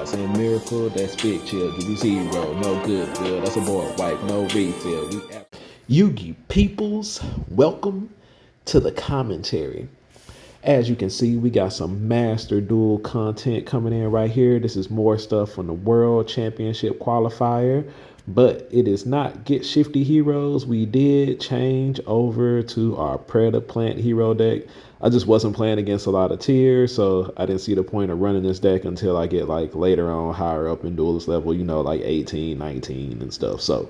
saying Miracle, that's Big Chill, WCG, no good, that's a board wipe, no refill. Yugi peoples, welcome to the commentary. As you can see, we got some Master Duel content coming in right here. This is more stuff from the World Championship qualifier, but it is not Get Shifty Heroes. We did change over to our Predaplant Hero deck. I just wasn't playing against a lot of tiers, so I didn't see the point of running this deck until I get like later on higher up in duelist level, you know, like 18, 19 and stuff. So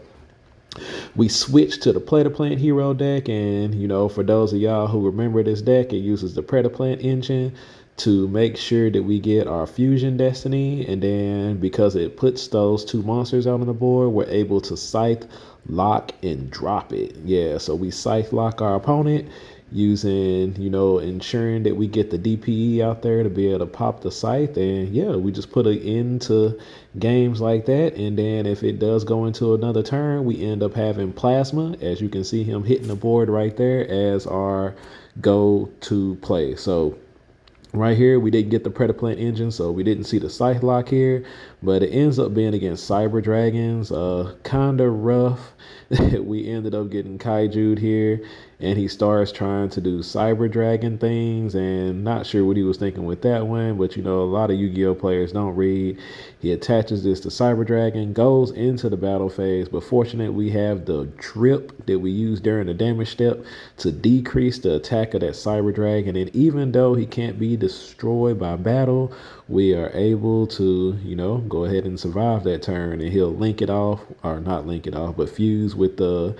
we switched to the Predaplant Hero deck, and you know, for those of y'all who remember this deck, it uses the Predaplant engine to make sure that we get our Fusion Destiny, and then because it puts those two monsters out on the board, we're able to Scythe Lock and drop it. Yeah, so we Scythe Lock our opponent using, you know, ensuring that we get the DPE out there to be able to pop the Scythe, and yeah, we just put it into games like that. And then if it does go into another turn, we end up having Plasma, as you can see him hitting the board right there as our go-to play. So right here, we didn't get the Predaplant engine, so we didn't see the Scythe Lock here, but it ends up being against Cyber Dragons. Kinda rough. We ended up getting Kaiju'd here, and he starts trying to do Cyber Dragon things, and not sure what he was thinking with that one, but you know, a lot of Yu-Gi-Oh players don't read. He attaches this to Cyber Dragon, goes into the battle phase, but fortunately we have the drip that we use during the damage step to decrease the attack of that Cyber Dragon, and even though he can't be destroyed by battle, we are able to, you know, go ahead and survive that turn, and he'll link it off, or not link it off, but fuse with the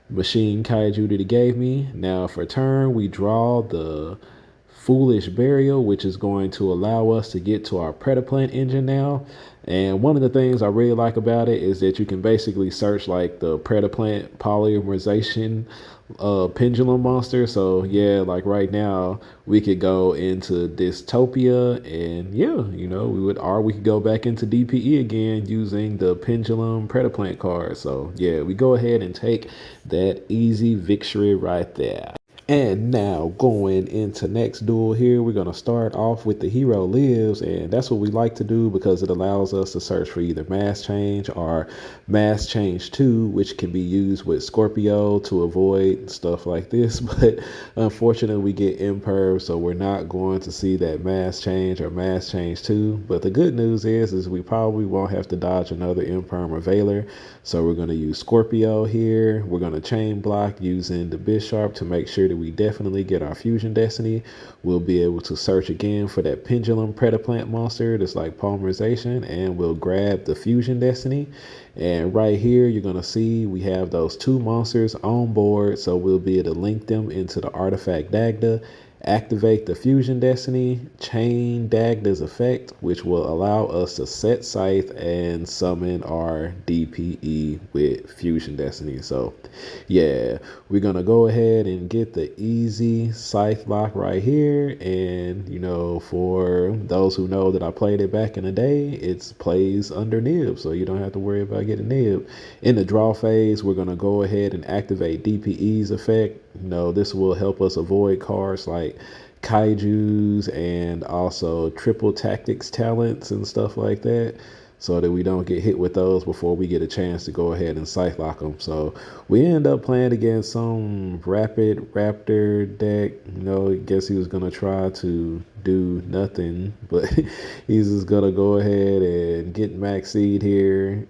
machine kaiju that he gave me. Now for turn, we draw the Foolish Burial, which is going to allow us to get to our Predaplant engine now. And one of the things I really like about it is that you can basically search like the Predaplant polymerization pendulum monster. So yeah, like right now we could go into Dystopia, and yeah, you know, we could go back into DPE again using the pendulum Predaplant card. So yeah, we go ahead and take that easy victory right there. And now going into next duel here, we're going to start off with the hero lives, and that's what we like to do because it allows us to search for either mass change or mass change 2, which can be used with Scorpio to avoid stuff like this. But unfortunately we get imperv, so we're not going to see that mass change or mass change 2. But the good news is we probably won't have to dodge another imperm or Veiler. So we're going to use Scorpio here. We're going to chain block using the Bisharp to make sure that we definitely get our Fusion Destiny. We'll be able to search again for that Pendulum Predaplant monster that's like polymerization, and we'll grab the Fusion Destiny. And right here, you're going to see we have those two monsters on board, so we'll be able to link them into the artifact Dagda, activate the Fusion Destiny, chain Dagda's effect, which will allow us to set Scythe and summon our DPE with Fusion Destiny. So yeah, we're gonna go ahead and get the easy Scythe Lock right here. And you know, for those who know that I played it back in the day, it plays under nib, so you don't have to worry about getting nib. In the draw phase, we're gonna go ahead and activate DPE's effect. You know, this will help us avoid cards like Kaiju's and also triple tactics talents and stuff like that, so that we don't get hit with those before we get a chance to go ahead and Scythe Lock them. So we end up playing against some Rapid Raptor deck. You know, I guess he was going to try to do nothing, but he's just going to go ahead and get Max Seed here.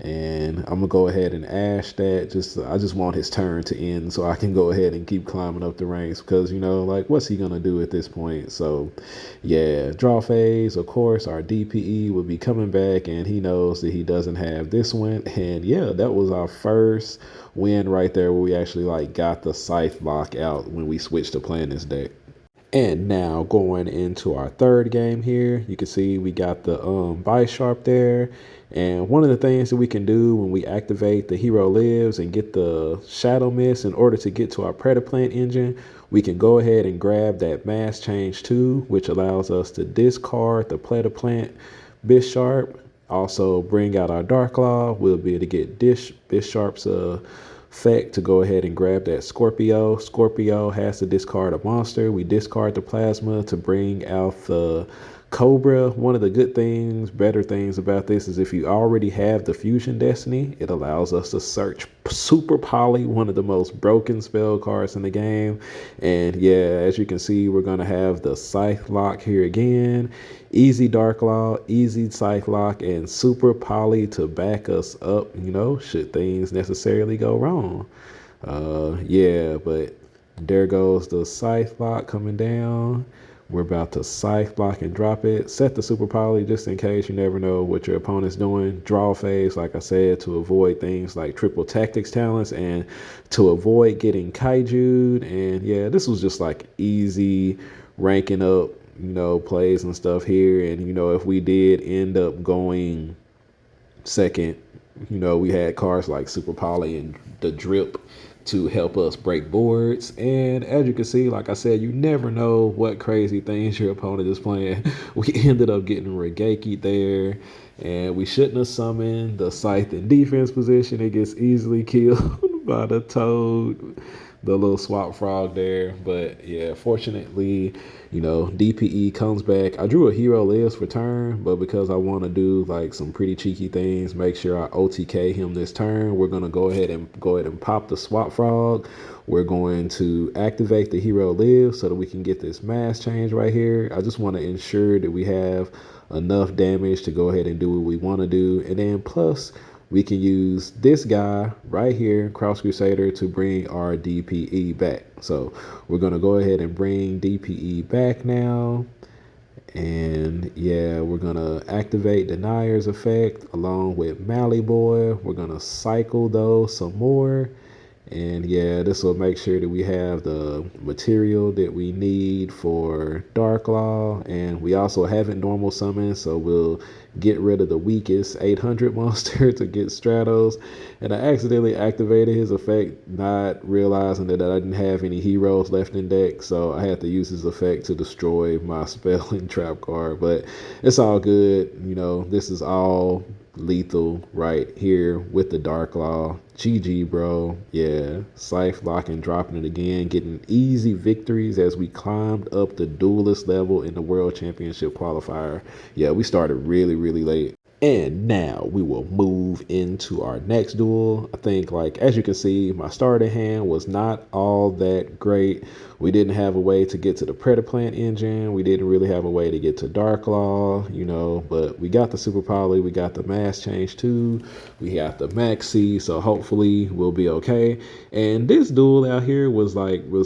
And I'm gonna go ahead and ash that. I just want his turn to end so I can go ahead and keep climbing up the ranks, because you know, like, what's he gonna do at this point? So yeah, draw phase, of course our DPE will be coming back, and he knows that he doesn't have this one. And yeah, that was our first win right there, where we actually like got the Scythe Lock out when we switched to playing this deck. And now going into our third game here, you can see we got the Bisharp there. And one of the things that we can do when we activate the Hero Lives and get the Shadow Mist in order to get to our Predaplant engine, we can go ahead and grab that Mass Change 2, which allows us to discard the Predaplant Bisharp. Also bring out our Dark Claw. We'll be able to get Bisharp's effect to go ahead and grab that Scorpio. Scorpio has to discard a monster. We discard the Plasma to bring out the Cobra, one of the good things, better things about this is if you already have the Fusion Destiny, it allows us to search Super Poly, one of the most broken spell cards in the game. And yeah, as you can see, we're going to have the Scythe Lock here again. Easy Dark Law, easy Scythe Lock, and Super Poly to back us up, should things necessarily go wrong. Yeah, but there goes the Scythe Lock coming down. We're about to Scythe Lock and drop it. Set the Super Poly just in case. You never know what your opponent's doing. Draw phase, like I said, to avoid things like triple tactics talents and to avoid getting kaiju'd. And yeah, this was just like easy ranking up, plays and stuff here. And, if we did end up going second, we had cards like Super Poly and the Drip to help us break boards. And as you can see, like I said, you never know what crazy things your opponent is playing. We ended up getting Regeki there, and we shouldn't have summoned the Scythe in defense position. It gets easily killed by the Toad, the little swap frog there. But yeah, fortunately, DPE comes back. I drew a hero lives for turn, but because I want to do like some pretty cheeky things, make sure I OTK him this turn, we're gonna go ahead and pop the swap frog. We're going to activate the hero live so that we can get this mass change right here. I just want to ensure that we have enough damage to go ahead and do what we want to do, and then plus we can use this guy right here, Cross Crusader, to bring our DPE back. So we're going to go ahead and bring DPE back now. And yeah, we're going to activate Denier's effect along with Mally Boy. We're going to cycle those some more. And yeah, this will make sure that we have the material that we need for Dark Law. And we also haven't normal summoned, so we'll get rid of the weakest 800 monster to get Stratos. And I accidentally activated his effect, not realizing that I didn't have any heroes left in deck. So I had to use his effect to destroy my spell and trap card. But it's all good. This is all lethal right here with the Dark Law. GG, bro. Yeah, Scythe Lock and dropping it again, getting easy victories as we climbed up the duelist level in the World Championship qualifier. Yeah, we started really late. And now we will move into our next duel. I think, like, as you can see, my starting hand was not all that great. We didn't have a way to get to the Predaplant engine. We didn't really have a way to get to Dark Law, but we got the Super Poly, we got the Mass Change 2, we got the Maxi, so hopefully we'll be okay. And this duel out here was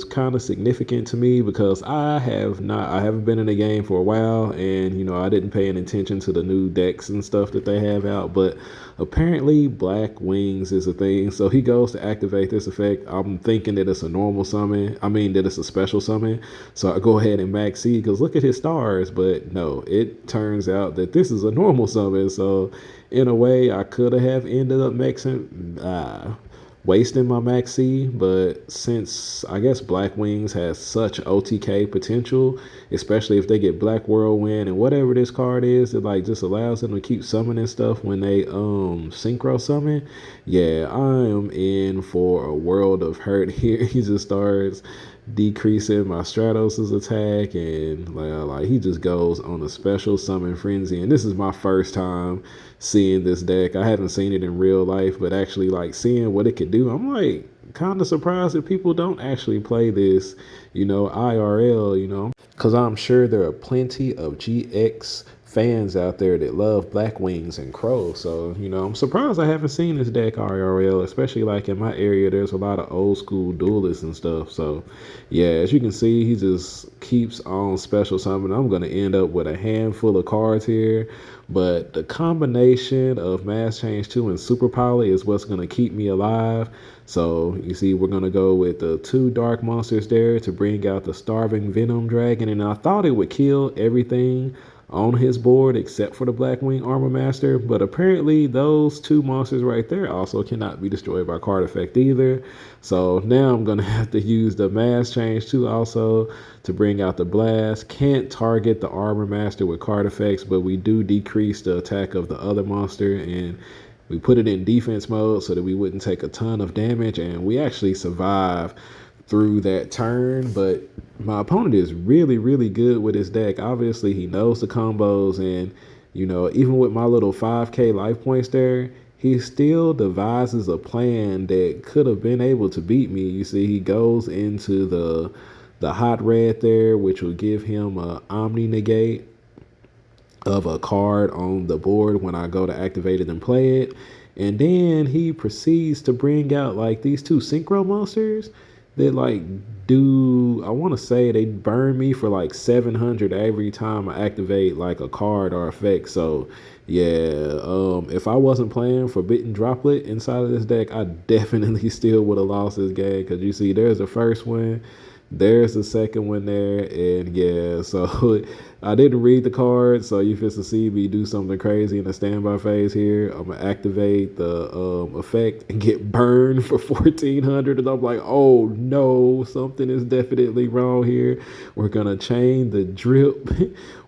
kind of significant to me because I haven't been in the game for a while, and I didn't pay any attention to the new decks and stuff that they have out, but apparently Black Wings is a thing. So he goes to activate this effect. I'm thinking that it's a normal summon. That it's a special summon. So I go ahead and max C because look at his stars. But no, it turns out that this is a normal summon. So in a way, I could have ended up wasting my maxi, but since I guess Black Wings has such OTK potential, especially if they get Black Whirlwind and whatever this card is, it just allows them to keep summoning stuff when they synchro summon. Yeah, I am in for a world of hurt here. He just starts decreasing my Stratos' attack, and he just goes on a special summon frenzy. And this is my first time seeing this deck. I haven't seen it in real life, but actually seeing what it could do, I'm kind of surprised that people don't actually play this, IRL, because I'm sure there are plenty of GX fans out there that love Black Wings and Crow. So, I'm surprised I haven't seen this deck IRL, especially in my area. There's a lot of old school duelists and stuff. So, yeah, as you can see, he just keeps on special summoning. I'm going to end up with a handful of cards here. But the combination of Mass Change 2 and Super Poly is what's going to keep me alive. So, you see, we're going to go with the 2 dark monsters there to bring out the Starving Venom Dragon. And I thought it would kill everything on his board except for the Blackwing Armor Master, but apparently those 2 monsters right there also cannot be destroyed by card effect either. So now I'm gonna have to use the Mass Change 2 also to bring out the Blast. Can't target the Armor Master with card effects, but we do decrease the attack of the other monster, and we put it in defense mode so that we wouldn't take a ton of damage, and we actually survive through that turn. But my opponent is really, really good with his deck. Obviously, he knows the combos, and you know, even with my little 5K life points there, he still devises a plan that could have been able to beat me. You see, he goes into the hot red there, which will give him a omni negate of a card on the board when I go to activate it and play it. And then he proceeds to bring out like these two synchro monsters that like do, I want to say they burn me for like 700 every time I activate like a card or effect. So yeah, if I wasn't playing Forbidden Droplet inside of this deck, I definitely still would have lost this game, because you see there's the first one, there's the second one there, and yeah, so I didn't read the card, so you fit to see me do something crazy in the standby phase here. I'm gonna activate the effect and get burned for 1400, and I'm like, oh no, something is definitely wrong here. We're gonna chain the drip.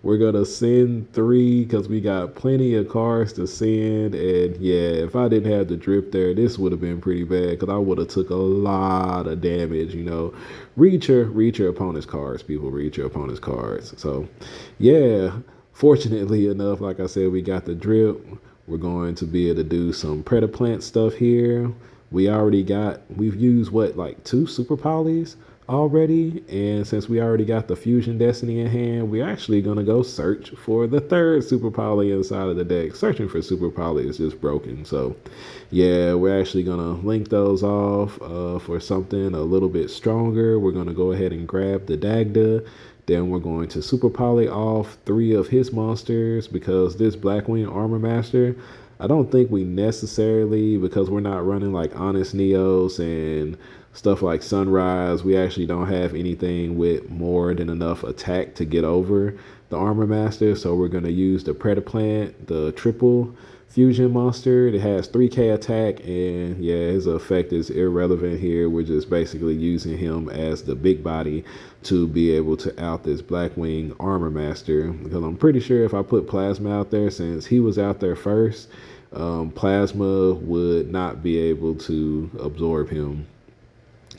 We're gonna send 3 because we got plenty of cards to send, and yeah, if I didn't have the drip there, this would have been pretty bad, because I would have took a lot of damage. You know, read your opponent's cards, people. Read your opponent's cards. So yeah, fortunately enough, like I said, we got the drip. We're going to be able to do some Predaplant stuff here. We've used what, like 2 super polys already, and since we already got the Fusion Destiny in hand, we're actually going to go search for the 3rd super poly inside of the deck. Searching for super poly is just broken, so yeah, we're actually going to link those off for something a little bit stronger. We're going to go ahead and grab the Dagda. Then we're going to super poly off 3 of his monsters, because this Blackwing Armor Master, I don't think we necessarily, because we're not running like Honest Neos and stuff like Sunrise, we actually don't have anything with more than enough attack to get over the Armor Master. So we're going to use the Predaplant, the triple fusion monster. It has 3k attack, and yeah, his effect is irrelevant here. We're just basically using him as the big body to be able to out this Blackwing Armor Master, because I'm pretty sure if I put Plasma out there, since he was out there first, Plasma would not be able to absorb him.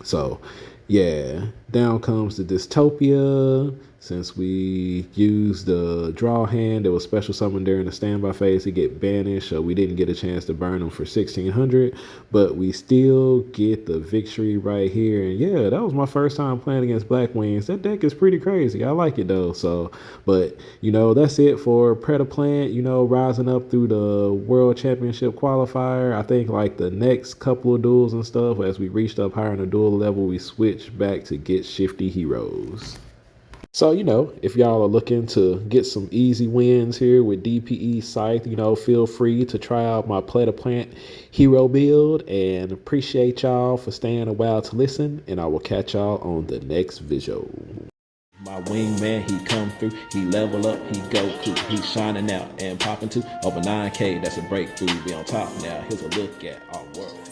So yeah, down comes the Dystopia. Since we used the draw hand that was special summoned during the standby phase, to get banished, so we didn't get a chance to burn him for 1600, but we still get the victory right here. And yeah, that was my first time playing against Blackwings. That deck is pretty crazy. I like it though. So, but you know, that's it for Predaplant, you know, rising up through the World Championship qualifier. I think like the next couple of duels and stuff, as we reached up higher in the duel level, we switched back to get shifty heroes. So, you know, if y'all are looking to get some easy wins here with DPE Scythe, you know, feel free to try out my Predaplant Hero build, and appreciate y'all for staying a while to listen, and I will catch y'all on the next video. My wingman, he come through, he level up, he go cool, he's shining out and popping to over 9K, that's a breakthrough, we on top now, here's a look at our world.